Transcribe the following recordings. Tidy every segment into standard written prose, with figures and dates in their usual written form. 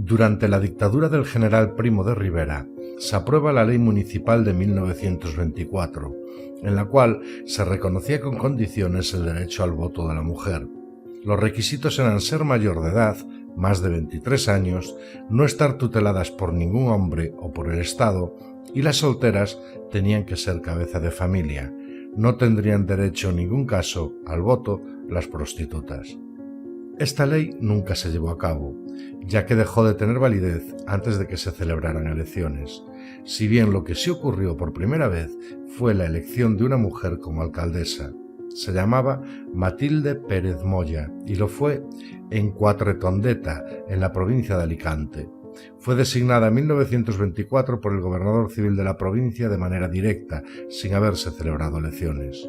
Durante la dictadura del general Primo de Rivera, se aprueba la Ley Municipal de 1924, en la cual se reconocía con condiciones el derecho al voto de la mujer. Los requisitos eran ser mayor de edad, más de 23 años, no estar tuteladas por ningún hombre o por el Estado, y las solteras tenían que ser cabeza de familia. No tendrían derecho en ningún caso al voto las prostitutas. Esta ley nunca se llevó a cabo, ya que dejó de tener validez antes de que se celebraran elecciones, si bien lo que sí ocurrió por primera vez fue la elección de una mujer como alcaldesa. Se llamaba Matilde Pérez Moya y lo fue en Quatretondeta, en la provincia de Alicante. Fue designada en 1924 por el gobernador civil de la provincia de manera directa, sin haberse celebrado elecciones.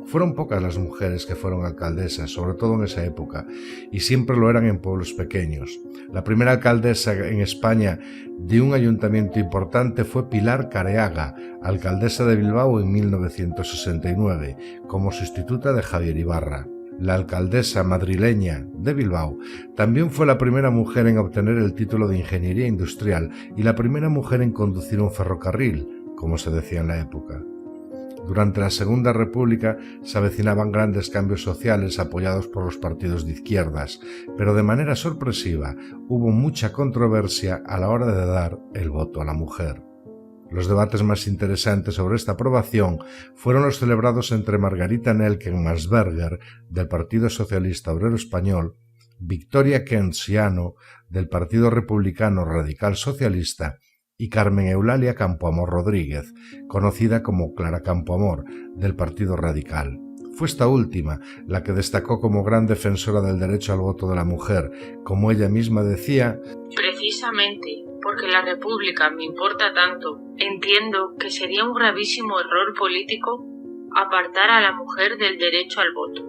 Fueron pocas las mujeres que fueron alcaldesas, sobre todo en esa época, y siempre lo eran en pueblos pequeños. La primera alcaldesa en España de un ayuntamiento importante fue Pilar Careaga, alcaldesa de Bilbao en 1969, como sustituta de Javier Ibarra. La alcaldesa madrileña de Bilbao también fue la primera mujer en obtener el título de ingeniería industrial y la primera mujer en conducir un ferrocarril, como se decía en la época. Durante la Segunda República se avecinaban grandes cambios sociales apoyados por los partidos de izquierdas, pero de manera sorpresiva hubo mucha controversia a la hora de dar el voto a la mujer. Los debates más interesantes sobre esta aprobación fueron los celebrados entre Margarita Nelken Masberger, del Partido Socialista Obrero Español, Victoria Kenciano, del Partido Republicano Radical Socialista, y Carmen Eulalia Campoamor Rodríguez, conocida como Clara Campoamor, del Partido Radical. Fue esta última la que destacó como gran defensora del derecho al voto de la mujer, como ella misma decía: precisamente porque la República me importa tanto, entiendo que sería un gravísimo error político apartar a la mujer del derecho al voto.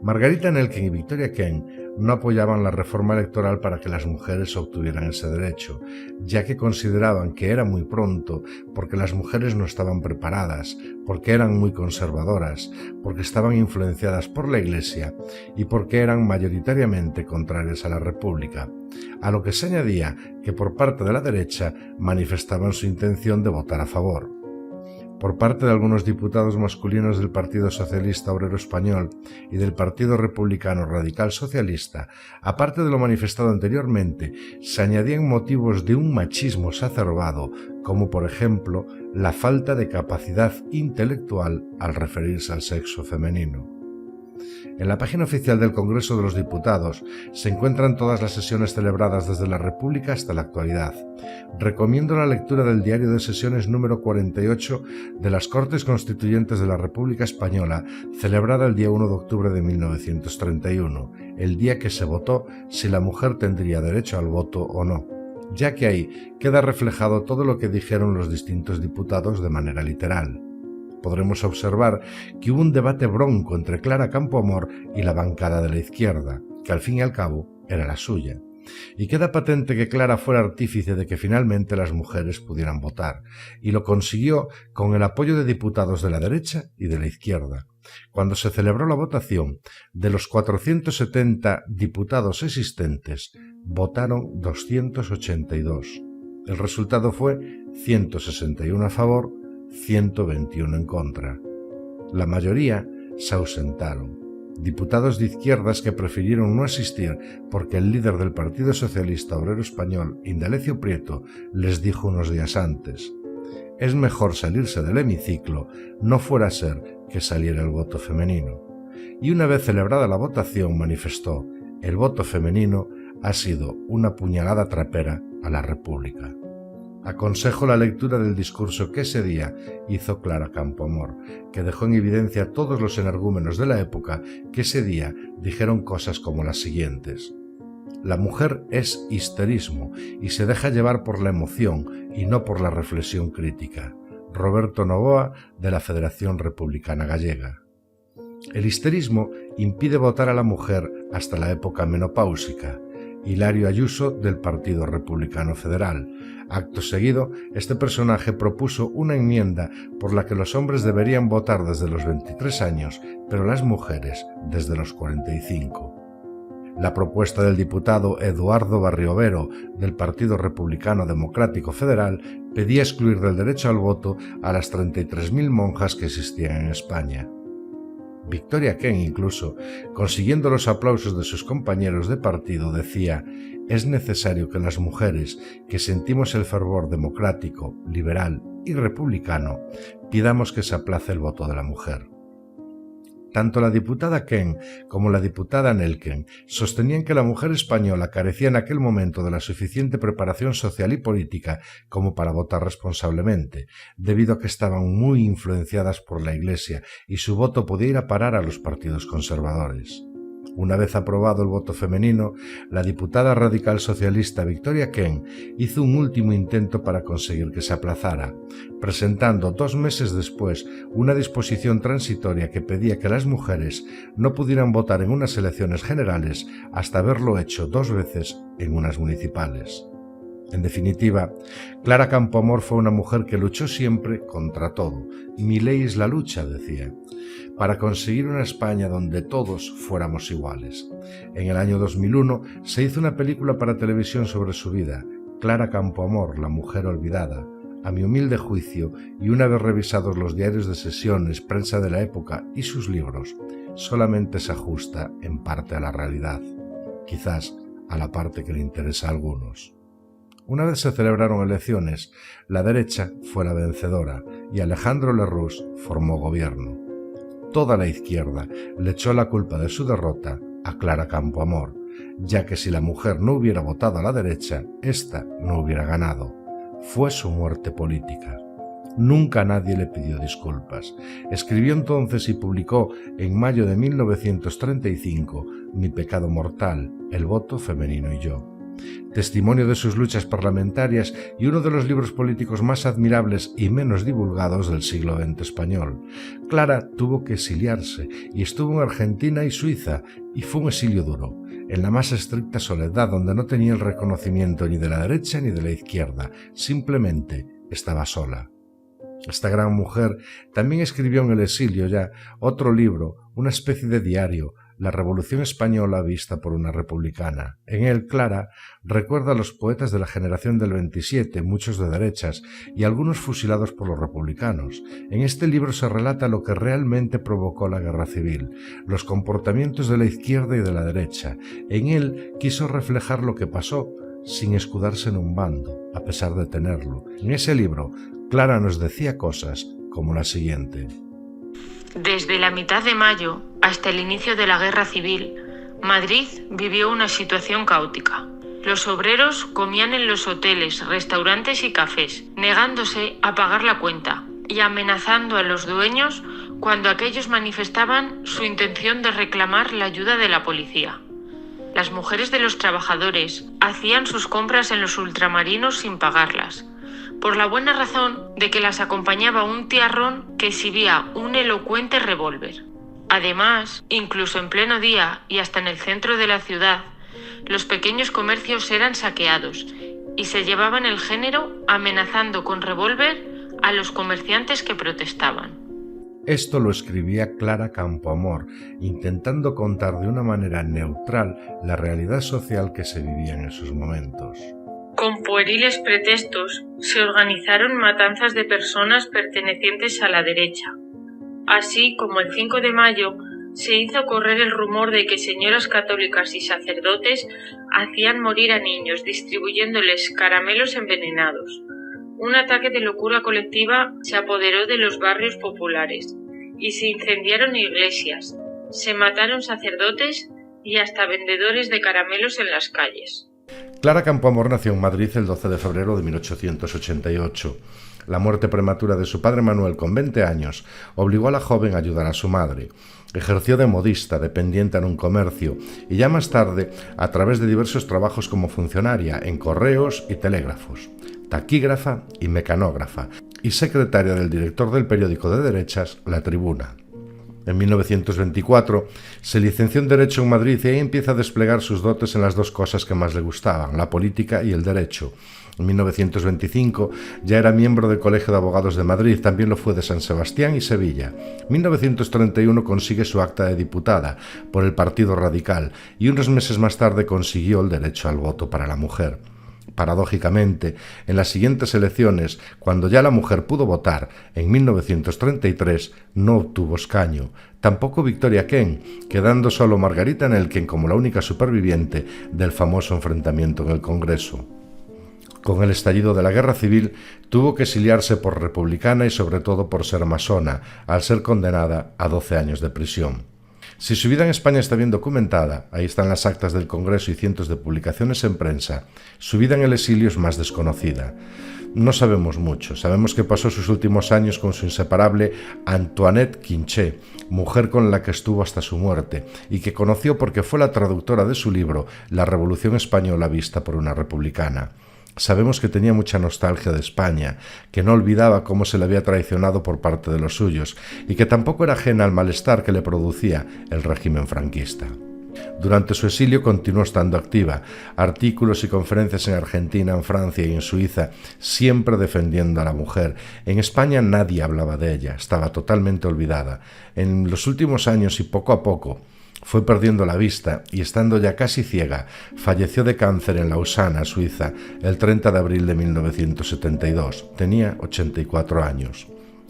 Margarita Nelken y Victoria Ken no apoyaban la reforma electoral para que las mujeres obtuvieran ese derecho, ya que consideraban que era muy pronto, porque las mujeres no estaban preparadas, porque eran muy conservadoras, porque estaban influenciadas por la Iglesia y porque eran mayoritariamente contrarias a la República, a lo que se añadía que por parte de la derecha manifestaban su intención de votar a favor. Por parte de algunos diputados masculinos del Partido Socialista Obrero Español y del Partido Republicano Radical Socialista, aparte de lo manifestado anteriormente, se añadían motivos de un machismo exacerbado, como por ejemplo la falta de capacidad intelectual al referirse al sexo femenino. En la página oficial del Congreso de los Diputados se encuentran todas las sesiones celebradas desde la República hasta la actualidad. Recomiendo la lectura del Diario de Sesiones número 48 de las Cortes Constituyentes de la República Española, celebrada el día 1 de octubre de 1931, el día que se votó si la mujer tendría derecho al voto o no, ya que ahí queda reflejado todo lo que dijeron los distintos diputados de manera literal. Podremos observar que hubo un debate bronco entre Clara Campoamor y la bancada de la izquierda, que al fin y al cabo era la suya. Y queda patente que Clara fue el artífice de que finalmente las mujeres pudieran votar, y lo consiguió con el apoyo de diputados de la derecha y de la izquierda. Cuando se celebró la votación, de los 470 diputados existentes, votaron 282. El resultado fue 161 a favor, 121 en contra. La mayoría se ausentaron. Diputados de izquierdas que prefirieron no asistir porque el líder del Partido Socialista Obrero Español, Indalecio Prieto, les dijo unos días antes: es mejor salirse del hemiciclo, no fuera a ser que saliera el voto femenino. Y una vez celebrada la votación manifestó: el voto femenino ha sido una puñalada trapera a la República. Aconsejo la lectura del discurso que ese día hizo Clara Campoamor, que dejó en evidencia a todos los energúmenos de la época que ese día dijeron cosas como las siguientes: la mujer es histerismo y se deja llevar por la emoción y no por la reflexión crítica. Roberto Novoa, de la Federación Republicana Gallega. El histerismo impide votar a la mujer hasta la época menopáusica. Hilario Ayuso, del Partido Republicano Federal. Acto seguido, este personaje propuso una enmienda por la que los hombres deberían votar desde los 23 años, pero las mujeres desde los 45. La propuesta del diputado Eduardo Barriovero del Partido Republicano Democrático Federal pedía excluir del derecho al voto a las 33.000 monjas que existían en España. Victoria Kent, incluso, consiguiendo los aplausos de sus compañeros de partido, decía: «Es necesario que las mujeres, que sentimos el fervor democrático, liberal y republicano, pidamos que se aplace el voto de la mujer». Tanto la diputada Kent como la diputada Nelken sostenían que la mujer española carecía en aquel momento de la suficiente preparación social y política como para votar responsablemente, debido a que estaban muy influenciadas por la Iglesia y su voto podía ir a parar a los partidos conservadores. Una vez aprobado el voto femenino, la diputada radical socialista Victoria Kent hizo un último intento para conseguir que se aplazara, presentando 2 meses después una disposición transitoria que pedía que las mujeres no pudieran votar en unas elecciones generales hasta haberlo hecho 2 veces en unas municipales. En definitiva, Clara Campoamor fue una mujer que luchó siempre contra todo. «Mi ley es la lucha», decía, para conseguir una España donde todos fuéramos iguales. En el año 2001 se hizo una película para televisión sobre su vida, Clara Campoamor, la mujer olvidada. A mi humilde juicio, y una vez revisados los diarios de sesiones, prensa de la época y sus libros, solamente se ajusta en parte a la realidad, quizás a la parte que le interesa a algunos. Una vez se celebraron elecciones, la derecha fue la vencedora y Alejandro Lerroux formó gobierno. Toda la izquierda le echó la culpa de su derrota a Clara Campoamor, ya que si la mujer no hubiera votado a la derecha, ésta no hubiera ganado. Fue su muerte política. Nunca nadie le pidió disculpas. Escribió entonces y publicó en mayo de 1935 Mi pecado mortal, el voto femenino y yo. Testimonio de sus luchas parlamentarias y uno de los libros políticos más admirables y menos divulgados del siglo XX español. Clara tuvo que exiliarse y estuvo en Argentina y Suiza, y fue un exilio duro, en la más estricta soledad, donde no tenía el reconocimiento ni de la derecha ni de la izquierda, simplemente estaba sola. Esta gran mujer también escribió en el exilio ya otro libro, una especie de diario, La Revolución Española vista por una republicana. En él, Clara recuerda a los poetas de la generación del 27, muchos de derechas, y algunos fusilados por los republicanos. En este libro se relata lo que realmente provocó la guerra civil, los comportamientos de la izquierda y de la derecha. En él quiso reflejar lo que pasó, sin escudarse en un bando, a pesar de tenerlo. En ese libro, Clara nos decía cosas como la siguiente. Desde la mitad de mayo hasta el inicio de la guerra civil, Madrid vivió una situación caótica. Los obreros comían en los hoteles, restaurantes y cafés, negándose a pagar la cuenta y amenazando a los dueños cuando aquellos manifestaban su intención de reclamar la ayuda de la policía. Las mujeres de los trabajadores hacían sus compras en los ultramarinos sin pagarlas, por la buena razón de que las acompañaba un tiarrón que exhibía un elocuente revólver. Además, incluso en pleno día y hasta en el centro de la ciudad, los pequeños comercios eran saqueados y se llevaban el género amenazando con revólver a los comerciantes que protestaban. Esto lo escribía Clara Campoamor, intentando contar de una manera neutral la realidad social que se vivía en esos momentos. Con pueriles pretextos se organizaron matanzas de personas pertenecientes a la derecha. Así como el 5 de mayo se hizo correr el rumor de que señoras católicas y sacerdotes hacían morir a niños distribuyéndoles caramelos envenenados. Un ataque de locura colectiva se apoderó de los barrios populares y se incendiaron iglesias, se mataron sacerdotes y hasta vendedores de caramelos en las calles. Clara Campoamor nació en Madrid el 12 de febrero de 1888. La muerte prematura de su padre Manuel con 20 años obligó a la joven a ayudar a su madre. Ejerció de modista, dependiente en un comercio, y ya más tarde a través de diversos trabajos como funcionaria en correos y telégrafos, taquígrafa y mecanógrafa, y secretaria del director del periódico de derechas La Tribuna. En 1924 se licenció en Derecho en Madrid y ahí empieza a desplegar sus dotes en las dos cosas que más le gustaban, la política y el derecho. En 1925 ya era miembro del Colegio de Abogados de Madrid, también lo fue de San Sebastián y Sevilla. En 1931 consigue su acta de diputada por el Partido Radical y unos meses más tarde consiguió el derecho al voto para la mujer. Paradójicamente, en las siguientes elecciones, cuando ya la mujer pudo votar, en 1933 no obtuvo escaño. Tampoco Victoria Kent, quedando solo Margarita Nelken como la única superviviente del famoso enfrentamiento en el Congreso. Con el estallido de la Guerra Civil, tuvo que exiliarse por republicana y sobre todo por ser masona, al ser condenada a 12 años de prisión. Si su vida en España está bien documentada, ahí están las actas del Congreso y cientos de publicaciones en prensa, su vida en el exilio es más desconocida. No sabemos mucho, sabemos que pasó sus últimos años con su inseparable Antoinette Quinchet, mujer con la que estuvo hasta su muerte, y que conoció porque fue la traductora de su libro La Revolución Española vista por una republicana. Sabemos que tenía mucha nostalgia de España, que no olvidaba cómo se le había traicionado por parte de los suyos y que tampoco era ajena al malestar que le producía el régimen franquista. Durante su exilio continuó estando activa, artículos y conferencias en Argentina, en Francia y en Suiza, siempre defendiendo a la mujer. En España nadie hablaba de ella, estaba totalmente olvidada. En los últimos años y poco a poco, fue perdiendo la vista y, estando ya casi ciega, falleció de cáncer en Lausana, Suiza, el 30 de abril de 1972. Tenía 84 años.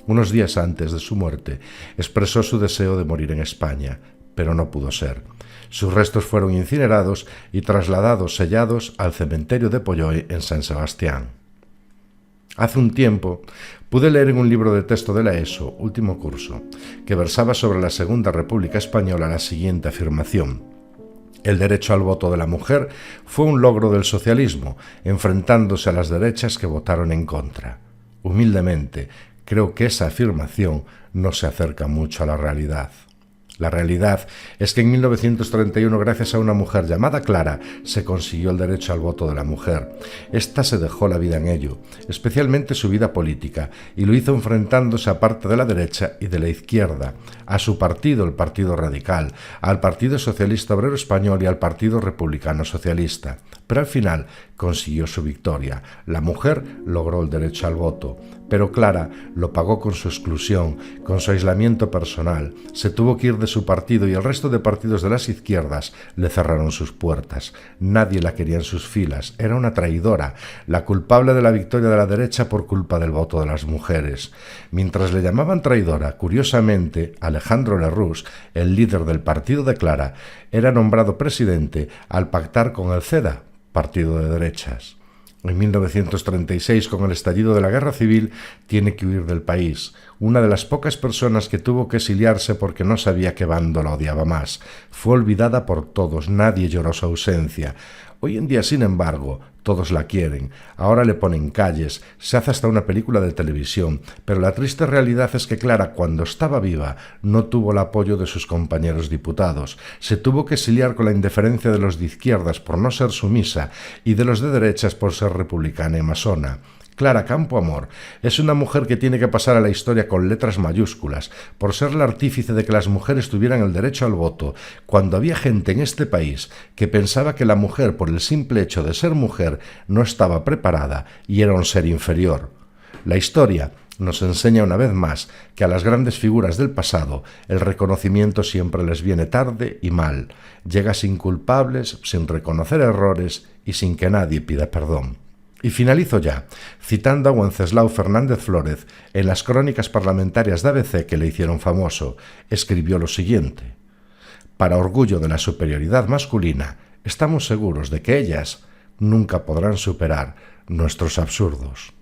Unos días antes de su muerte, expresó su deseo de morir en España, pero no pudo ser. Sus restos fueron incinerados y trasladados sellados al cementerio de Polloy en San Sebastián. Hace un tiempo pude leer en un libro de texto de la ESO, último curso, que versaba sobre la Segunda República Española la siguiente afirmación: el derecho al voto de la mujer fue un logro del socialismo, enfrentándose a las derechas que votaron en contra. Humildemente, creo que esa afirmación no se acerca mucho a la realidad. La realidad es que en 1931, gracias a una mujer llamada Clara, se consiguió el derecho al voto de la mujer. Esta se dejó la vida en ello, especialmente su vida política, y lo hizo enfrentándose a parte de la derecha y de la izquierda, a su partido, el Partido Radical, al Partido Socialista Obrero Español y al Partido Republicano Socialista. Pero al final consiguió su victoria. La mujer logró el derecho al voto, pero Clara lo pagó con su exclusión, con su aislamiento personal. Se tuvo que ir de su partido y el resto de partidos de las izquierdas le cerraron sus puertas. Nadie la quería en sus filas. Era una traidora, la culpable de la victoria de la derecha por culpa del voto de las mujeres. Mientras le llamaban traidora, curiosamente, Alejandro Lerroux, el líder del partido de Clara, era nombrado presidente al pactar con el CEDA, partido de derechas. En 1936, con el estallido de la Guerra Civil, tiene que huir del país. Una de las pocas personas que tuvo que exiliarse porque no sabía qué bando la odiaba más. Fue olvidada por todos, nadie lloró su ausencia. Hoy en día, sin embargo, todos la quieren. Ahora le ponen calles, se hace hasta una película de televisión, pero la triste realidad es que Clara, cuando estaba viva, no tuvo el apoyo de sus compañeros diputados. Se tuvo que exiliar con la indiferencia de los de izquierdas por no ser sumisa y de los de derechas por ser republicana y masona. Clara Campoamor es una mujer que tiene que pasar a la historia con letras mayúsculas por ser la artífice de que las mujeres tuvieran el derecho al voto, cuando había gente en este país que pensaba que la mujer, por el simple hecho de ser mujer, no estaba preparada y era un ser inferior. La historia nos enseña una vez más que a las grandes figuras del pasado el reconocimiento siempre les viene tarde y mal. Llega sin culpables, sin reconocer errores y sin que nadie pida perdón. Y finalizo ya, citando a Wenceslao Fernández Flórez en las crónicas parlamentarias de ABC que le hicieron famoso. Escribió lo siguiente: para orgullo de la superioridad masculina, estamos seguros de que ellas nunca podrán superar nuestros absurdos.